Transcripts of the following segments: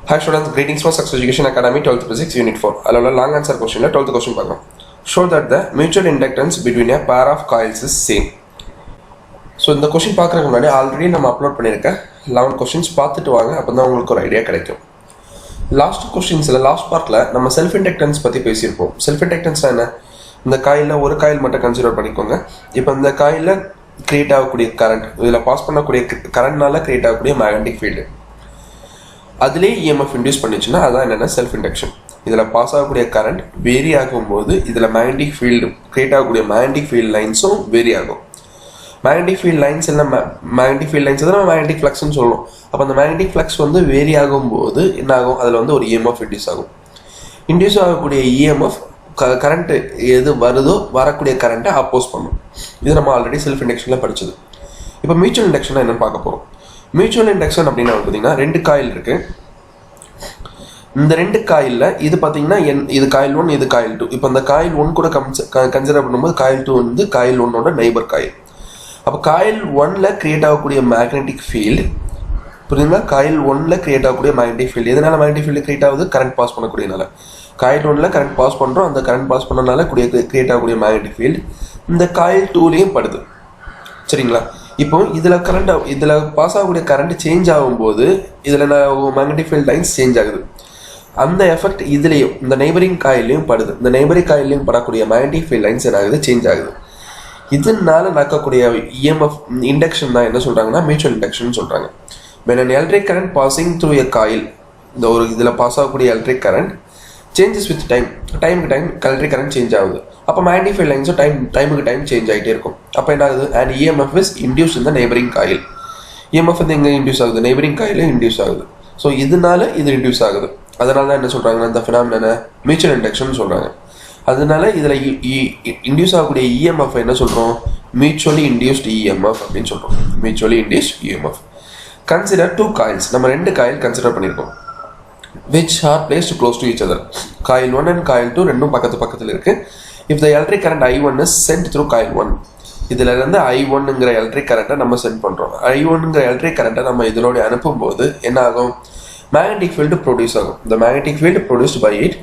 Hi students, greetings from Success Education Academy 12th Physics Unit 4. Allow long answer question la 12th question பார்க்கலாம். Show that the mutual inductance between a pair of coils is same. So இந்த question பார்க்கறதுக்கு முன்னாடி already நம்ம upload பண்ணிருக்க 11 questions பார்த்துட்டு வாங்க, அப்பதான் உங்களுக்கு ஒரு ஐடியா கிடைக்கும். லாஸ்ட் கொஸ்டின்ஸ்ல லாஸ்ட் பார்ட்ல நம்ம செல்ஃப் இண்டக்டன்ஸ் பத்தி பேசியிருப்போம். செல்ஃப் இண்டக்டன்ஸ் என்ன? இந்த காயில்ல ஒரு காயில் மட்டும் கன்சிடர் பண்ணிக்கோங்க. இப்போ இந்த காயில்ல கிரியேட் ஆகக்கூடிய கரண்ட், இதுல பாஸ் பண்ணக்கூடிய கரண்ட்னால கிரியேட் ஆகக்கூடிய மேக்னெட்டிக் ஃபீல்டு, அதுலேயே இஎம்எஃப் இன்டியூஸ் பண்ணிச்சுன்னா அதான் என்னென்னா செல்ஃப் இண்டக்ஷன். இதில் பாஸ் ஆகக்கூடிய கரண்ட் வேரி ஆகும்போது இதில் மேக்னெட்டிக் ஃபீல்டு கிரியேட் ஆகக்கூடிய மேக்னெட்டிக் ஃபீல்ட் லைன்ஸும் வேரி ஆகும். மேக்னெட்டிக் ஃபீல்ட் லைன்ஸ் என்ன? மேக்னெட்டிக் ஃபீல்ட் லைன்ஸ் தான் நம்ம மேக்னெட்டிக் ஃப்ளக்ஸ்னு சொல்லணும். அப்போ அந்த மேக்னெட்டிக் ஃப்ளக்ஸ் வந்து வேரி ஆகும்போது என்ன ஆகும்? அதில் வந்து ஒரு இஎம்எஃப் இன்டியூஸ் ஆகும். இன்டியூஸ் ஆகக்கூடிய இஎம்எஃப் கரண்ட்டு எது வருதோ வரக்கூடிய கரண்ட்டை அப்போஸ் பண்ணும். இது நம்ம ஆல்ரெடி செல்ஃப் இண்டக்ஷனில் படித்தது. இப்போ மியூச்சுவல் இண்டக்ஷன் என்னன்னு பார்க்க போகிறோம். மியூச்சுவல் இண்டக்ஷன் அப்படின்னா பார்த்தீங்கன்னா ரெண்டு காயில் இருக்கு. இந்த ரெண்டு காயிலில் இது பார்த்தீங்கன்னா இது காயில் 1, இது காயில் 2. இப்போ இந்த காயில் 1 கூட கன்சிடர் பண்ணும்போது காயில் 2 வந்து காயில் 1ஓட நெய்பர் காயில். அப்போ காயில் 1ல கிரியேட் ஆகக்கூடிய மேக்னெட்டிக் ஃபீல்டு, புரியுதுங்களா? காயில் 1ல கிரியேட் ஆகக்கூடிய மேக்னெட்டிக் ஃபீல்டு எதனால மேக்னெட்டிக் ஃபீல்டு கிரியேட் ஆகுது? கரண்ட் பாஸ் பண்ணக்கூடியனால. காயில் 1ல கரண்ட் பாஸ் பண்ணுறோம், அந்த கரண்ட் பாஸ் பண்ணனால கிரியேட் ஆகக்கூடிய மேக்னெட்டிக் ஃபீல்டு இந்த காயில் 2லையும் படுது. சரிங்களா? இப்போ இதில் பாஸ் ஆகக்கூடிய கரண்ட் சேஞ்ச் ஆகும்போது இதில் மேக்னெட்டிக் ஃபீல்ட் லைன்ஸ் சேஞ்ச் ஆகுது. அந்த எஃபெக்ட் இதுலேயும் இந்த நெய்பரிங் காயிலையும் படுது. இந்த நெய்பரிங் காயிலையும் படக்கூடிய மேக்னெட்டிக் ஃபீல்ட் லைன்ஸ் என்ன ஆகுது? சேஞ்ச் ஆகுது. இதனால நடக்கக்கூடிய இஎம்எஃப் இண்டக்ஷன் தான் என்ன சொல்கிறாங்கன்னா மியூச்சுவல் இண்டக்ஷன் சொல்கிறாங்க. when an electric current passing through a coil, இந்த ஒரு இதில் பாஸ் ஆகக்கூடிய எலக்ட்ரிக் கரண்ட் சேஞ்சஸ் வித் டைமுக்கு டைம் எலக்ட்ரிக் கரண்ட் சேஞ்ச் ஆகுது. அப்போ மேக்னெட்டிக் ஃபீல்ட் லைன்ஸும் டைமுக்கு டைம் சேஞ்ச் ஆகிட்டே இருக்கும். அப்போ என்ன ஆகுது? அண்ட் இஎம்எஃப் இஸ் இன்டியூஸ் இந்த நெய்பரிங் காயில். இஎம்எஃப் வந்து எங்கே இன்டியூஸ் ஆகுது? நெய்பரிங் காயிலும் இன்டியூஸ் ஆகுது. ஸோ இதனால இது இன்டியூஸ் ஆகுது. அதனால தான் என்ன சொல்கிறாங்கன்னா இந்த ஃபினாமினனை மியூச்சுவல் இண்டக்ஷன் சொல்கிறாங்க. அதனால இதில் இன்டியூஸ் ஆகக்கூடிய இஎம்எஃப் என்ன சொல்கிறோம்? மியூச்சுவலி இன்டியூஸ்ட் இஎம்எஃப் அப்படின்னு சொல்கிறோம். Mutually induced EMF. Consider 2 coils. நம்ம 2 காயில் கன்சிடர் பண்ணியிருக்கோம். which are placed close to each other. Coil 1 and coil 2 ரெண்டும் பக்கத்தில் இருக்கு. If the electric current I1 is sent through coil 1, இதுல இருந்து I1ங்கிற எலக்ட்ரிக் கரண்ட்டை நம்ம சென்ட் பண்றோம். I1ங்கிற எலக்ட்ரிக் கரண்ட்டை நம்ம இதனோட அனுப்பும்போது என்ன ஆகும்? மேக்னெட்டிக் ஃபீல்டு ப்ரொடியூஸ் ஆகும். இந்த magnetic field produced by it.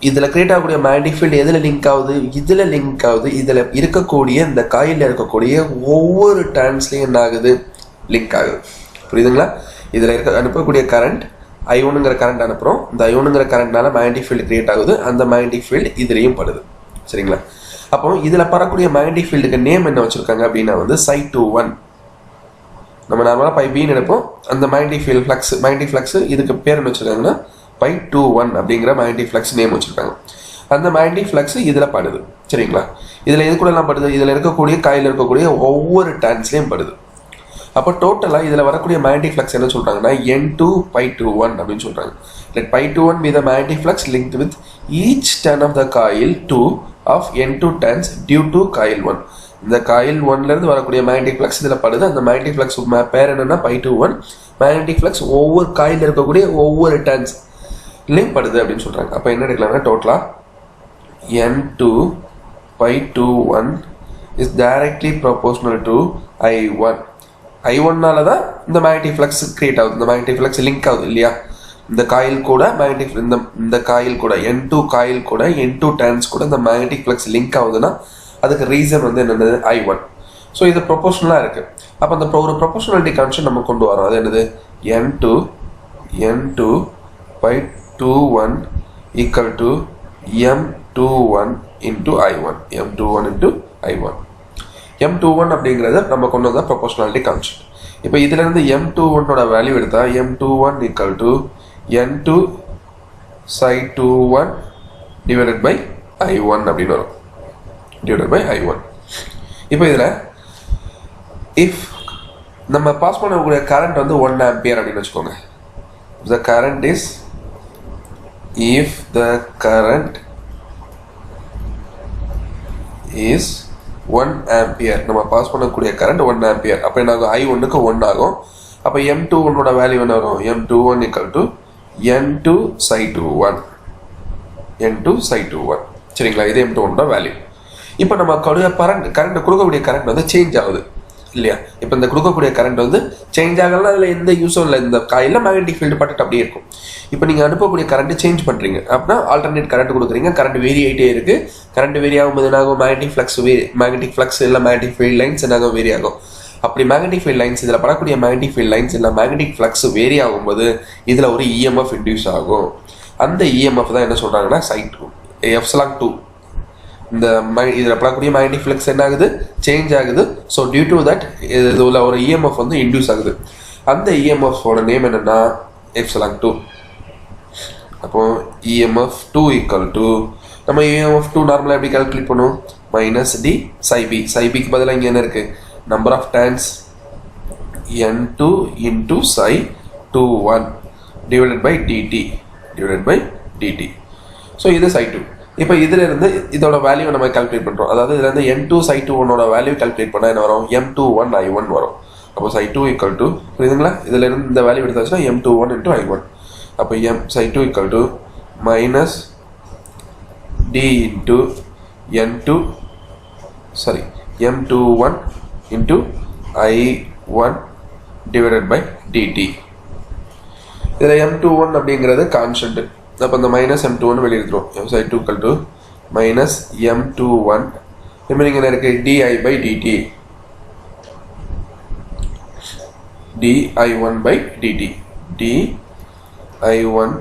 இதுல கிரியேட் ஆகக்கூடிய மேக்னெட்டிக் ஃபீல்டு எதுல லிங்க் ஆகுது? இதுல லிங்க் ஆகுது. இதுல இருக்கக்கூடிய இந்த காயில இருக்கக்கூடிய ஒவ்வொரு டர்ன்ஸ்லயும் என்ன ஆகுது? லிங்க் ஆகுது. புரியுதுங்களா? இதுல அனுப்பக்கூடிய கரண்ட் I1ங்கிற கரண்ட் அனுப்புகிறோம். இந்த I1ங்கிற கரண்ட்னால மேக்னெட்டிக் ஃபீல்டு கிரியேட் ஆகுது. அந்த மேக்னெட்டிக் ஃபீல்டு இதுலேயும் படுது. சரிங்களா? அப்போ இதில் பரக்கூடிய மேக்னெட்டிக் ஃபீல்டுக்கு நேம் என்ன வச்சுருக்காங்க அப்படின்னா வந்து Ψ21. நம்ம நார்மலாக πB எடுப்போம். அந்த மேக்னெட்டிக் ஃப்ளக்ஸ் இதுக்கு பேர் என்ன வச்சுருக்காங்கன்னா Ψ21 அப்படிங்கிற மேக்னெட்டிக் ஃப்ளக்ஸ் நேம் வச்சுருக்காங்க. அந்த மேக்னெட்டிக் ஃப்ளக்ஸ் இதில் படுது. சரிங்களா? இதில் எது கூடலாம் படுது? இதில் இருக்கக்கூடிய காயில் இருக்கக்கூடிய ஒவ்வொரு டர்ன்ஸ்லேயும் படுது. அப்போ டோட்டலாக இதில் வரக்கூடிய மேக்னெட்டிக் ஃப்ளக்ஸ் என்ன சொல்கிறாங்கன்னா N2 Ψ21 அப்படின்னு சொல்கிறாங்க. Let Ψ21 be the magnetic flux linked with each turn of the coil 2 of N2 turns due to coil 1. இந்த காயில் 1லேருந்து வரக்கூடிய மேக்னெட்டிக் ஃப்ளக்ஸ் இதில் படுது. அந்த மேக்னெட்டிக் ஃப்ளக்ஸ் பேர் என்னன்னா Ψ21. மேக்னெட்டிக் ஃப்ளக்ஸ் ஒவ்வொரு காயில் இருக்கக்கூடிய ஒவ்வொரு டர்ன்ஸ்லேயும் படுது அப்படின்னு சொல்கிறாங்க. அப்போ என்ன எடுக்கலாம்னா டோட்டலாக N2 Ψ21 is directly proportional to I1. I1னால தான் இந்த மேக்னெட்டிக் ஃப்ளக்ஸ் கிரியேட் ஆகுது. இந்த மேக்னெட்டிக் ஃப்ளக்ஸ் லிங்க் ஆகுது இல்லையா? இந்த காயில் கூட மேக்னெட்டிக் இந்த காயில் கூட N2 காயில் கூட N2 டர்ன்ஸ் கூட இந்த மேக்னெட்டிக் ஃப்ளக்ஸ் லிங்க் ஆகுதுன்னா அதுக்கு ரீசன் வந்து என்னது? I1. ஸோ இது ப்ரொபோஷனலாக இருக்குது. அப்போ அந்த ஒரு ப்ரொபோஷனாலிட்டி கான்செப்ட் நம்ம கொண்டு வரோம். அது என்னது? N2 Ψ21 equal to M21 into I1. M21 into I1. M21 அப்படிங்கிறத நம்ம கொண்டு வந்தால் ப்ரொபோஷனாலிட்டி கான்செப்ட். இப்போ இதிலிருந்து M21ஓட வேல்யூ எடுத்தால் M21 equal to N2 Ψ21 divided by I1 அப்படின்னு வரும். divided by I1. இப்போ இதில் இஃப் நம்ம பாஸ் பண்ணக்கூடிய கரண்ட் வந்து 1 ஆம்பியர் அப்படின்னு வச்சுக்கோங்க. the current is if the current is 1 ampere, நம்ம பாஸ் பண்ணக்கூடிய கரண்ட் 1 ஆம்பியர். அப்போ என்ன ஆகும்? I1க்கு 1 ஆகும். அப்போ M21ஓட வேல்யூ என்ன வரும்? M21 equal to N2 Ψ21. N2 Ψ21. சரிங்களா? இது M21ஓட வேல்யூ. இப்போ நம்ம கரண்ட் கொடுக்கக்கூடிய கரண்ட் வந்து சேஞ்ச் ஆகுது. இல்லையா? இப்போ இந்த கொடுக்கக்கூடிய கரண்ட் வந்து சேஞ்ச் ஆகலாம், அதில் எந்த யூஸும் இல்லை. இந்த காயில் மேக்னெட்டிக் ஃபீல்டு பட்டுட்டு அப்படியே இருக்கும். இப்போ நீங்கள் அனுப்பக்கூடிய கரண்ட் சேஞ்ச் பண்ணுறீங்க அப்படின்னா ஆல்டர்னேட் கரண்ட் கொடுக்குறீங்க, கரண்ட் வேரி ஆகிட்டே இருக்குது. கரண்ட் வேரி ஆகும்போது என்ன ஆகும்? மேக்னெட்டிக் ஃப்ளக்ஸ் இல்லை மேக்னெட்டிக் ஃபீல்ட் லைன்ஸ் என்ன ஆகும்? வேரி ஆகும். அப்படி மேக்னெட்டிக் ஃபீல்ட் லைன்ஸ் இதில் படக்கூடிய மேக்னெட்டிக் ஃபீல்ட் லைன்ஸ் இல்லை மேக்னெட்டிக் ஃப்ளக்ஸ் வேரி ஆகும்போது இதில் ஒரு இஎம்எஃப் இன்டியூஸ் ஆகும். அந்த இஎம்எஃப் தான் என்ன சொல்கிறாங்கன்னா எப்சிலான் 2. இந்த இதில் படக்கூடிய மேக்னெட்டிக் ஃப்ளக்ஸ் என்ன ஆகுது? சேஞ்ச் ஆகுது. ஸோ டியூ டு தட் இதில் ஒரு இஎம்எஃப் வந்து இன்டியூஸ் ஆகுது. அந்த இஎம்எஃபோட நேம் என்னென்னா எப்சிலான் 2. அப்போ இஎம்எஃப் 2 ஈக்குவல் டு நம்ம இஎம்எஃப் 2 நார்மலாக எப்படி கால்குலேட் பண்ணுவோம்? Minus D சைபி. சைபிக்கு பதிலாக இங்கே என்ன இருக்குது? Number of turns n2 into psi 21 divided by dt. So இது psi 2. இப்போ இதில் இருந்து இதோட வேல்யூ நம்ம கால்குலேட் பண்ணுறோம். அதாவது இதில் இருந்து n2 psi 21ஓட வேல்யூ கால்குலேட் பண்ணால் என்ன வரும்? m21 i1 வரும். அப்போ psi 2 ஈக்குவல் டு புரியுதுங்களா? இதில் இருந்து இந்த வேல்யூ எடுத்தாச்சுன்னா m21 into i1. அப்போ psi 2 equal to minus d into m21 into i1 divided by dt. இதில் m21 அப்படிங்கிறது கான்ஸ்டன்ட். அப்போ இந்த மைனஸ் m21 வெளியே எடுத்துரும். psi 2 equal to minus m21 remaining என்ன இருக்குது? di by dt, di1 by dt, di1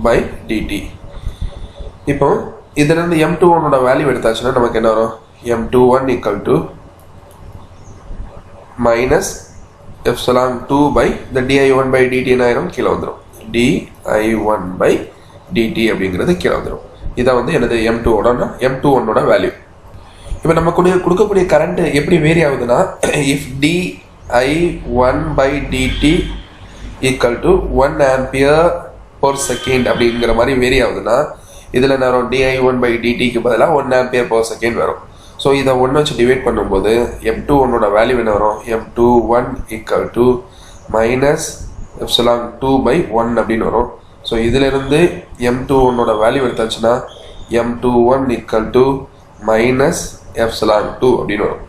by dt. இப்போ இதிலிருந்து m21ஓட வேல்யூ எடுத்தாச்சுன்னா நமக்கு என்ன வரும்? m21 equal to minus epsilon 2 by இந்த di1 by dt என்ன ஆயிரும்? கீழே வந்துடும். di1 by dt அப்படிங்கிறது கீழே வந்துடும். இதான் வந்து எனது m21ஓட வேல்யூ. இப்போ நம்ம கொடுக்கக்கூடிய கரண்ட் எப்படி வேரி ஆகுதுன்னா, if di1 by dt equal to 1 ampere per second அப்படிங்கிற மாதிரி வேரி ஆகுதுன்னா இதில் என்ன வரும்? di1 by dtக்கு பதிலாக 1 ஆம்பியர் per செகண்ட் வரும். ஸோ இதை 1 வச்சு டிவைட் பண்ணும்போது m21ஓட வேல்யூ என்ன வரும்? m21 equal to minus epsilon 2 by 1 அப்படின்னு வரும். ஸோ இதிலிருந்து m21ஓட வேல்யூ எடுத்தாச்சுன்னா m21 equal to minus epsilon 2 அப்படின்னு வரும்.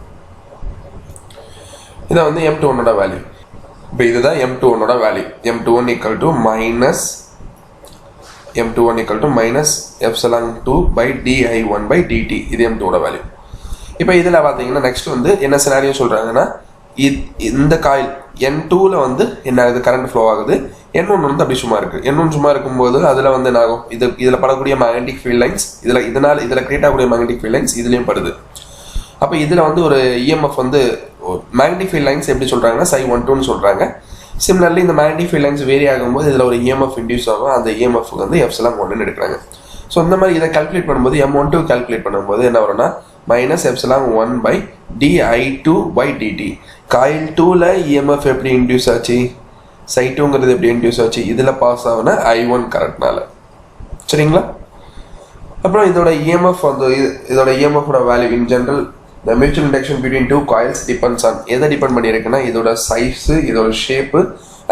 இதான் வந்து m21ஓட வேல்யூ. இப்போ இதுதான் m21ஓட value. m21 equal to minus epsilon 2 by di1 by dt. இது m2ஓட வேல்யூ. இப்போ இதில் பார்த்தீங்கன்னா நெக்ஸ்ட் வந்து என்ன சினாரியோ சொல்கிறாங்கன்னா, இந்த காயில் n2ல வந்து என்ன ஆகுது? கரண்ட் ஃப்ளோ ஆகுது. n1 வந்து அப்படி சும்மா இருக்குது. n1 சும்மா இருக்கும்போது அதில் வந்து என்ன ஆகும்? இதில் படக்கூடிய மேக்னெட்டிக் ஃபீல்ட் லைன்ஸ் இதில் கிரியேட் ஆகக்கூடிய மேக்னெட்டிக் ஃபீல்ட் லைன்ஸ் இதுலேயும் படுது. அப்போ இதில் வந்து ஒரு இஎம்எஃப் வந்து மேக்னெட்டிக் ஃபீல்ட் லைன்ஸ் எப்படி சொல்கிறாங்கன்னா psi 12ன்னு சொல்கிறாங்க. சிமிலர்லி இந்த மேக்னெட்டிக் ஃபீல்ட் லைன்ஸ் வேரி ஆகும்போது இதில் ஒரு இஎம்எஃப் இன்டியூஸ் ஆகும். அந்த இஎம்எஃப் வந்து எப்சிலான் 1ன்னு எடுக்கிறாங்க. ஸோ இந்த மாதிரி இதை கால்குலேட் பண்ணும்போது m12 கால்குலேட் பண்ணும்போது என்ன வரும்னா minus epsilon 1 by di2 by dt. Coil 2ல இஎம்எஃப் எப்படி இன்டியூஸ் ஆச்சு? psi 2ங்கிறது எப்படி இன்டியூஸ் ஆச்சு? இதில் பாஸ் ஆகுனா i1 கரண்ட்னால. சரிங்களா? அப்புறம் இதோட இஎம்எஃப் வந்து இதோட இஎம்எஃபோட value in general the mutual induction between two coils depends on எதை டிபெண்ட் பண்ணியிருக்குன்னா இதோட சைஸு, இதோட shape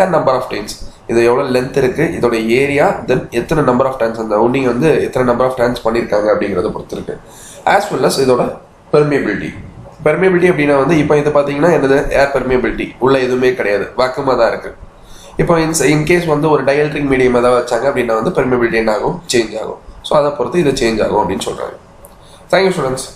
and number of turns. இது எவ்வளோ லென்த் இருக்குது, இதோட ஏரியா, தென் எத்தனை நம்பர் ஆஃப் டைன்ஸ் அந்த ஒன்னிங் வந்து எத்தனை நம்பர் ஆஃப் டைன்ஸ் பண்ணியிருக்காங்க அப்படிங்கிறத பொறுத்து இருக்கு. ஆஸ் வெல் அஸ் இதோட பெர்மியபிலிட்டி அப்படின்னா வந்து இப்போ இது பார்த்தீங்கன்னா என்னது? ஏர் பெர்மியபிலிட்டி உள்ள எதுவுமே கிடையாது, வாக்குமாக தான் இருக்குது. இப்போ இன்கேஸ் வந்து ஒரு டயல்ட்ரிக் மீடியம் ஏதாவது வச்சாங்க அப்படின்னா வந்து பெர்மியபிலிட்டி என்ன ஆகும்? சேஞ்ச் ஆகும். ஸோ அதை பொறுத்து இது சேஞ்ச் ஆகும் அப்படின்னு சொல்கிறாங்க. Thank you students.